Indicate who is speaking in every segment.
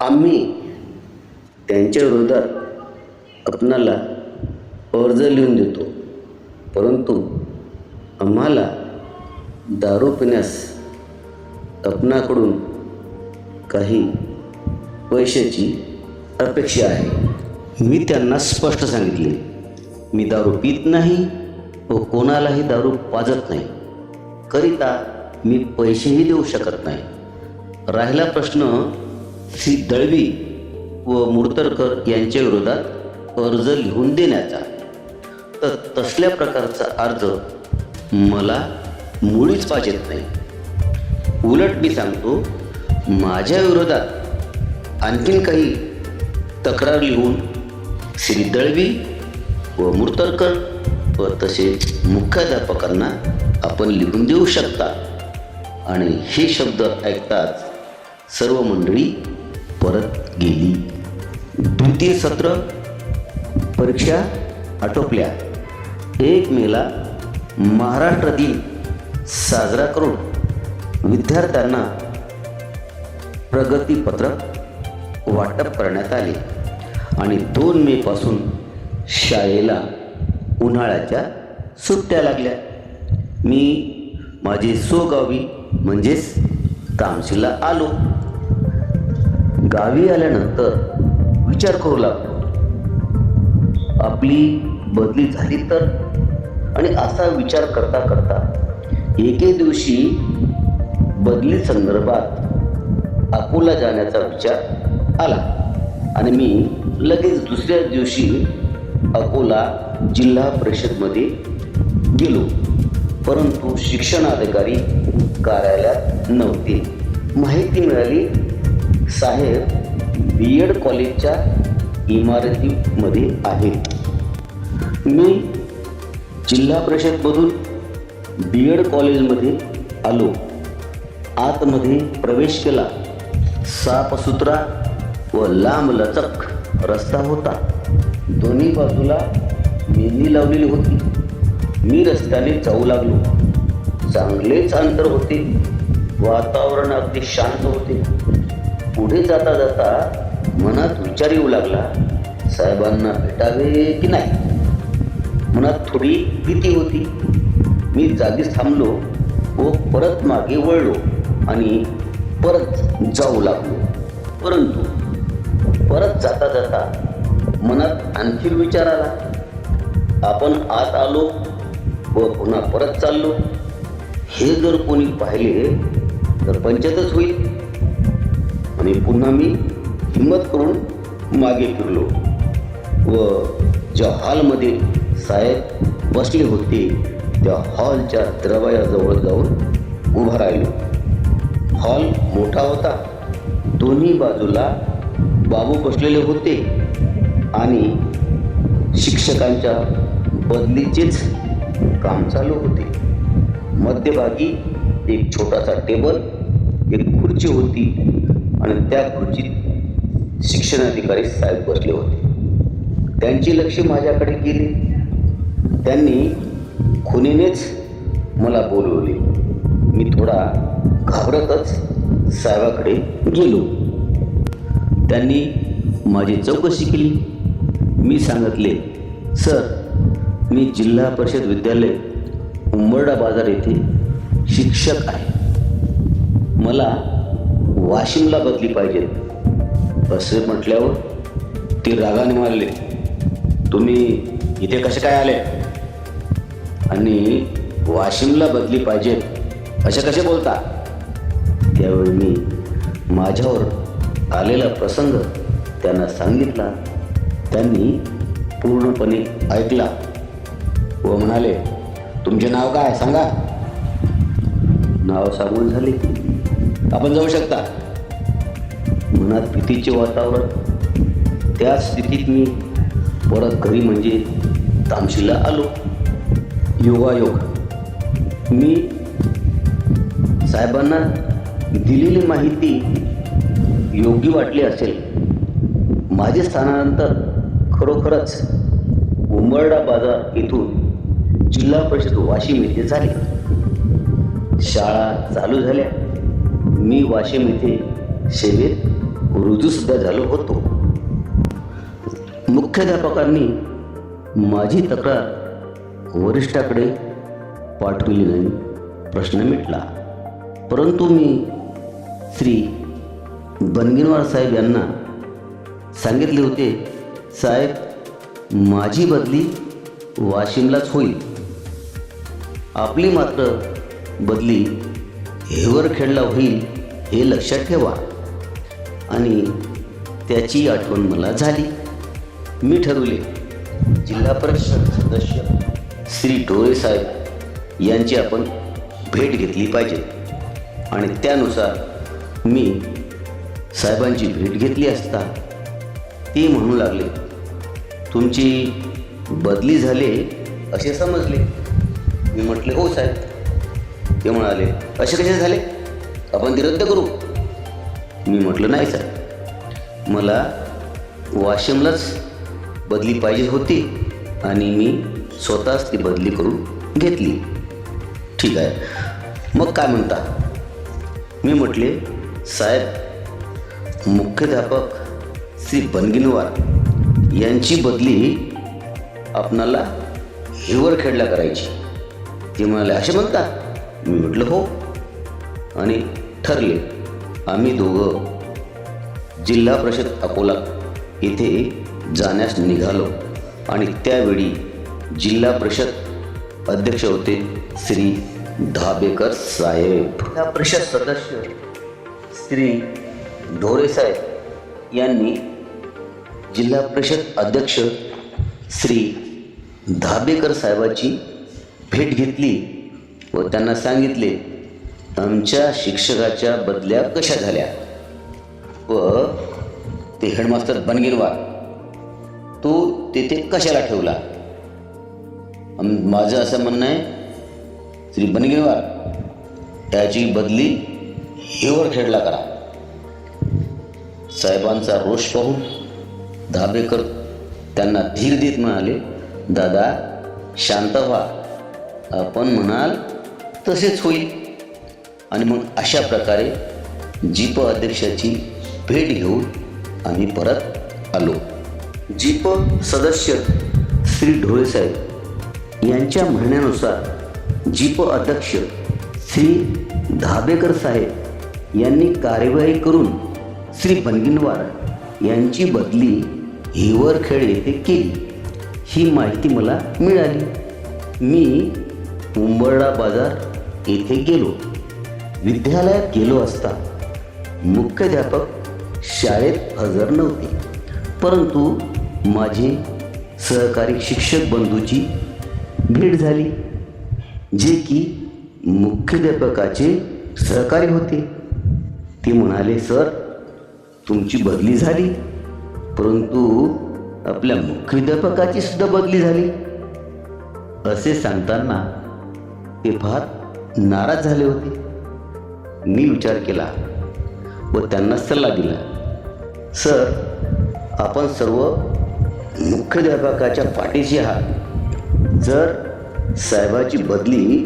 Speaker 1: आम्ही त्यांच्या विरोधात आपणाला अर्ज लिहून देतो, परंतु आम्हाला दारू पिण्यास आपणाकडून काही पैशाची अपेक्षा आहे. मी त्यांना स्पष्ट सांगितले, मी दारू पित नाही व कोणालाही दारू पाजत नाही, करिता मी पैसेही देऊ शकत नाही. राहिला प्रश्न श्री दळवी व मुर्तडकर यांच्या विरोधात अर्ज लिहून देण्याचा, तर तसल्या प्रकारचा अर्ज मला मुळीच पाहिजेत नाही. उलट मी सांगतो, माझ्या विरोधात आणखीन काही तक्रार लिहून श्री दळवी व मुर्तडकर व तसेच मुख्याध्यापकांना आपण लिहून देऊ शकता. आणि हे शब्द ऐकताच सर्व मंडळी परत गेली. द्वितीय सत्र परीक्षा आटोपल्या. 1 मेला महाराष्ट्र दिन साजरा करून विद्यार्थ्यांना प्रगतीपत्रक वाटप करण्यात आले आणि 2 मेपासून शाळेला उन्हाळ्याच्या सुट्ट्या लागल्या. मी माझे सोगावी म्हणजेच तामशीला आलो. गावी आल्यानंतर विचार करू लागलो, आपली बदली झाली तर. आणि असा विचार करता करता एके दिवशी बदली संदर्भात अकोला जाण्याचा विचार आला आणि मी लगेच दुसऱ्या दिवशी अकोला जिल्हा परिषदमध्ये गेलो. परंतु शिक्षणाधिकारी कार्यालयात नव्हते. माहिती मिळाली, साहेब BEd कॉलेजच्या इमारतीमध्ये आहेत. मी जिल्हा परिषदमधून BEd कॉलेजमध्ये आलो. आतमध्ये प्रवेश केला. साफसुथरा व लांबलचक रस्ता होता. दोन्ही बाजूला मेंदी लावलेली होती. मी रस्त्याने जाऊ लागलो. चांगलेच अंतर होते. वातावरण अगदी शांत होते. पुढे जाता जाता मनात विचार येऊ लागला, साहेबांना भेटावे की नाही. मनात थोडी भीती होती. मी जागीच थांबलो व परत मागे वळलो आणि परत जाऊ लागलो. परंतु परत जाता जाता मनात आणखी विचार आला, आपण आत आलो व पुन्हा परत चाललो. हे जर कोणी पाहिले तर पंचायतच होईल. आणि पुन्हा मी हिंमत करून मागे फिरलो व ज्या हॉलमध्ये साहेब बसले होते त्या हॉलच्या दरवाजाजवळ जाऊन उभा राहिलो. हॉल मोठा होता. दोन्ही बाजूला बाबू बसलेले होते आणि शिक्षकांच्या बदलीचेच काम चालू होते. मध्यभागी एक छोटासा टेबल, एक खुर्ची होती आणि त्या खुर्चीत शिक्षणाधिकारी साहेब बसले होते. त्यांचे लक्ष माझ्याकडे गेले. त्यांनी खुनीनेच मला बोलवले. मी थोडा घाबरतच साहेबाकडे गेलो. त्यांनी माझी चौकशी केली. मी सांगितले, सर, मी जिल्हा परिषद विद्यालय उंबरडा बाजार येथे शिक्षक आहे. मला वाशिमला बदली पाहिजे. असे म्हटल्यावर ते रागाने मारले, तुम्ही इथे कसे काय आले आणि वाशिमला बदली पाहिजे असे कसे बोलता. त्यावेळी मी माझ्यावर आलेला प्रसंग त्यांना सांगितला. त्यांनी पूर्णपणे ऐकला व म्हणाले, तुमचे नाव काय सांगा. नाव सांगून झाले की आपण जाऊ शकता. मनात भीतीचे वातावरण. त्या स्थितीत मी परत घरी म्हणजे तामशीला आलो. योगायोग मी साहेबांना दिलेली माहिती योग्य वाटली असेल. माझे स्थानानंतर खरोखरच उंबरडा बाजार येथून जिल्हा परिषद वाशिम येथे झाले. शाळा चालू झाल्या. मी वाशिम येथे सेवेत रुजूसुद्धा झालो होतो. मुख्याध्यापकांनी माझी तक्रार वरिष्ठाकडे पाठविली नाही. प्रश्न मिटला. परंतु मी श्री बनगिनवार साहेब यांना सांगितले होते, साहेब माझी बदली वाशिमलाच होईल, आपली मात्र बदली हेवरखेडला होईल हे लक्षात ठेवा. आणि त्याची आठवण मला झाली. मी ठरवले जिल्हा परिषद सदस्य श्री ढोरे साहेब यांची आपण भेट घेतली पाहिजे. आणि त्यानुसार मी साहेबांची भेट घेतली असता ते म्हणू लागले, तुमची बदली झाली असे समजले. मी म्हटले हो साहेब. ते म्हणाले असे कसे झाले, आपण ती रद्द करू. मी म्हटलं नाही साहेब, मला वाशिमलाच बदली पाहिजे होती आणि मी स्वतःच ती बदली करून घेतली. ठीक आहे, मग काय म्हणता. मी म्हटले साहेब मुख्याध्यापक श्री बनगिनवार यांची बदली आपणाला हेवरखेडला करायची. ते म्हणाले असे म्हणता. मी म्हटलं हो. आणि ठरले आम्ही दोघं जिल्हा परिषद अकोला येथे जाण्यास निघालो. आणि त्यावेळी जिल्हा परिषद अध्यक्ष होते श्री धाबेकर साहेब. जिल्हा परिषद सदस्य श्री ढोरे साहेब यांनी जिल्हा परिषद अध्यक्ष श्री धाबेकर साहेबाची भेट घेतली व त्यांना सांगितले आमच्या शिक्षकाच्या बदल्या कशा झाल्या व ते हेडमास्टर बनगिनवार तो तेथे कशाला ठेवला. माझं असं म्हणणं आहे श्री बनगिनवार त्याची बदली हेवरखेडला करा. साहेबांचा रोष पाहून धाबेकर त्यांना धीर देत म्हणाले, दादा शांत व्हा, आपण म्हणाल तसेच होईल. आणि मग अशा प्रकारे जीप अध्यक्षाची भेट घेऊन आम्ही परत आलो. जीप सदस्य श्री ढोळे साहेब यांच्या म्हणण्यानुसार जीप अध्यक्ष श्री धाबेकर साहेब यांनी कार्यवाही करून श्री बनगिनवार यांची बदली हेवरखेड येथे केली. ही माहिती मला मिळाली. मी उंबरडा बाजार येथे गेलो. विद्यालयात गेलो असता मुख्याध्यापक शाळेत हजर नव्हते, परंतु माझे सहकारी शिक्षक बंधूची भेट झाली, जे की मुख्याध्यापकाचे सहकारी होते. ते म्हणाले, सर तुमची बदली झाली, परंतु आपल्या मुख्याध्यापकाची सुद्धा बदली झाली. असे सांगताना ते फार नाराज झाले होते. मी विचार केला व त्यांना सल्ला दिला, सर आपण सर्व मुख्याध्यापकाच्या पाठीशी आहात. जर साहेबाची बदली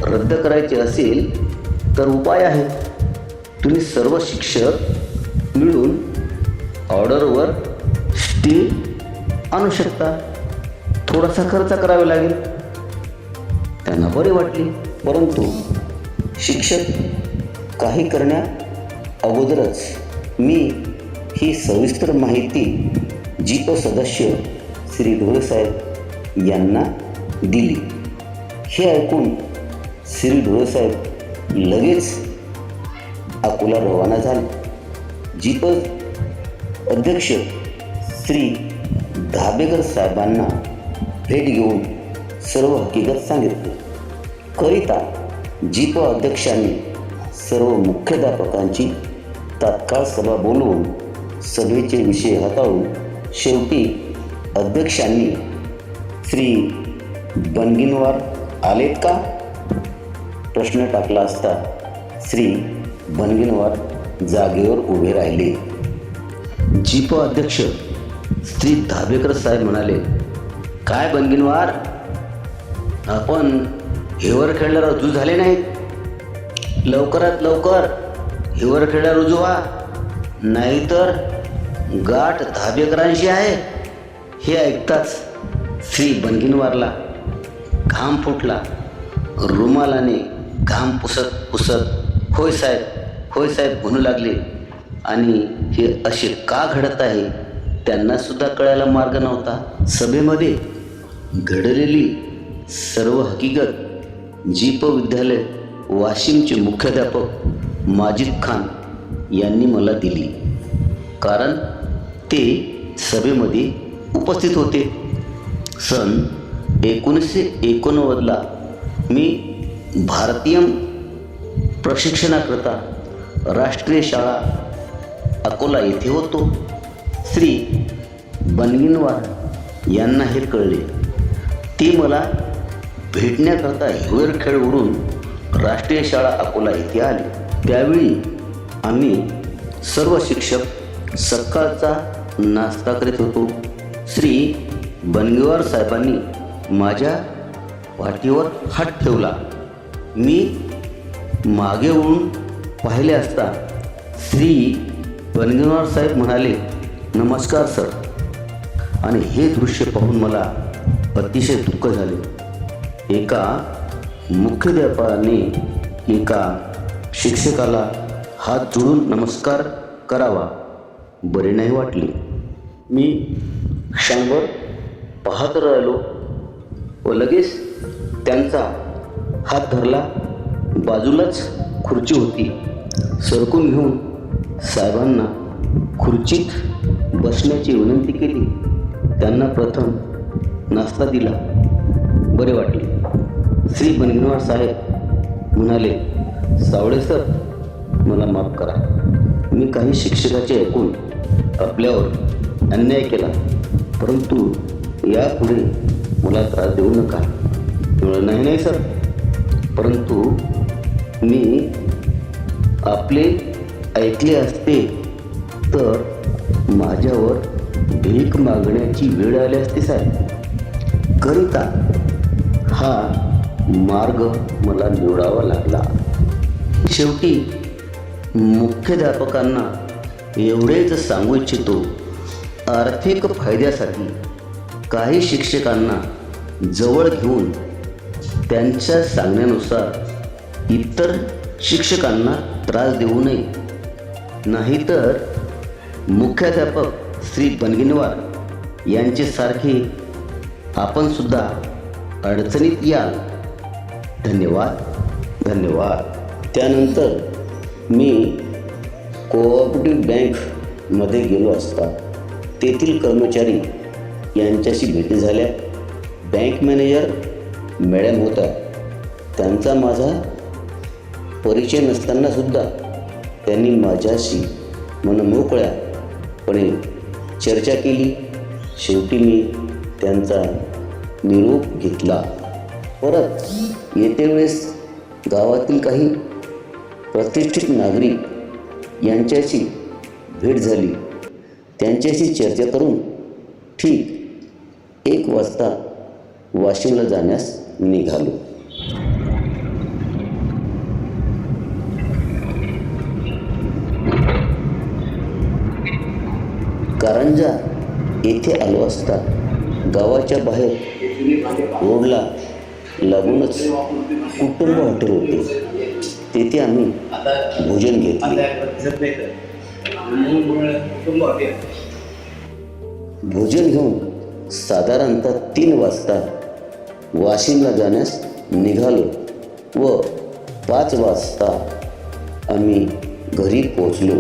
Speaker 1: रद्द करायची असेल तर उपाय आहे. तुम्ही सर्व शिक्षक मिळून ऑर्डरवर स्टे आणू शकता. थोडासा खर्च करावा लागेल. त्यांना बरे वाटले, परंतु शिक्षक काही करण्या अगोदरच मी ही सविस्तर माहिती जीप सदस्य श्री ढोळे साहेब यांना दिली. हे ऐकून श्री ढोळे साहेब लगेच अकोला रवाना झाले. जीप अध्यक्ष श्री धाबेकर साहेबांना भेट घेऊन सर्व हकीकत सांगितली. करिता जीप अध्यक्षांनी सर्व मुख्याध्यापकांची तात्काळ सभा बोलवून सभेचे विषय हाताळून शेवटी अध्यक्षांनी श्री बनगिनवार आलेत का प्रश्न टाकला असता श्री बनगिनवार जागेवर उभे राहिले. जीप अध्यक्ष श्री धाबेकर साहेब म्हणाले, काय बनगिनवार, आपण हेवरखेडला रुजू झाले नाहीत. लवकरात लवकर हेवरखेडला रुजू व्हा, नाहीतर गाठ धाबेकरांशी आहे. हे ऐकताच श्री बनगिनवारला घाम फुटला. रुमालाने घाम पुसत पुसत होय साहेब म्हणू लागले. आणि हे असे का घडत आहे त्यांना सुद्धा कळायला मार्ग नव्हता. सभेमध्ये घडलेली सर्व हकीकत जीप विद्यालय वाशिमचे मुख्याध्यापक माजिद खान यांनी मला दिली, कारण ते सभेमध्ये उपस्थित होते. सन 1989ला मी भारतीय प्रशिक्षणाकरता राष्ट्रीय शाळा अकोला येथे होतो. श्री बनगिनवार यांना हे कळले. ते मला भेटण्याकरता हिवरखेडवरून राष्ट्रीय शाळा अकोला येथे आले. त्यावेळी आम्ही सर्व शिक्षक सकाळचा नाश्ता करीत होतो. श्री बनगिनवार साहेबांनी माझ्या पाठीवर हात ठेवला. मी मागे वळून पाहिले असता श्री बनगिनवार साहेब म्हणाले, नमस्कार सर. आणि हे दृश्य पाहून मला अतिशय दुःख झाले. एका मुख्याध्यापकाने एका शिक्षकाला हात जोडून नमस्कार करावा बरे नाही वाटले. मी क्षणभर पाहत राहिलो व लगेच त्यांचा हात धरला. बाजूलाच खुर्ची होती. सरकून घेऊन साहेबांना खुर्चीत बसण्याची विनंती केली. त्यांना प्रथम नाश्ता दिला. बरे वाटले. श्री बनगिनवार साहेब म्हणाले, सावळे सर, मला माफ करा. मी काही शिक्षकाचे ऐकून आपल्यावर अन्याय केला, परंतु यापुढे मला त्रास देऊ नका. नाही सर, परंतु मी आपले ऐकले असते तर माझ्यावर भीक मागण्याची वेळ आली असती साहेब. करिता हा मार्ग मला निवडावा लागला. शेवटी मुख्याध्यापकांना एवढेच सांगू इच्छितो, आर्थिक फायद्यासाठी काही शिक्षकांना जवळ घेऊन त्यांच्या सांगण्यानुसार इतर शिक्षकांना त्रास देऊ नये. नाहीतर मुख्याध्यापक श्री बनगिनवार यांच्यासारखे आपण सुद्धा अडचणीत याल. धन्यवाद. त्यानंतर मी कोऑपरेटिव्ह बँकमध्ये गेलो असता तेथील कर्मचारी यांच्याशी भेटी झाल्या. बँक मॅनेजर मॅडम होता. त्यांचा माझा परिचय नसतानासुद्धा त्यांनी माझ्याशी मनमोकळ्यापणे चर्चा केली. शेवटी मी त्यांचा निरोप घेतला. परत येते वेळेस गावातील काही प्रतिष्ठित नागरिक यांच्याशी भेट झाली. त्यांच्याशी चर्चा करून ठीक 1 वाजता वाशिमला जाण्यास निघालो. कारंजा येथे आलो असता गावाच्या बाहेर रोडला लागूनच कुटुंब हॉटेल होते. तेथे आम्ही भोजन घेतले. भोजन घेऊन साधारणतः 3 वाजता वाशिमला जाण्यास निघालो व 5 वाजता आम्ही घरी पोहोचलो.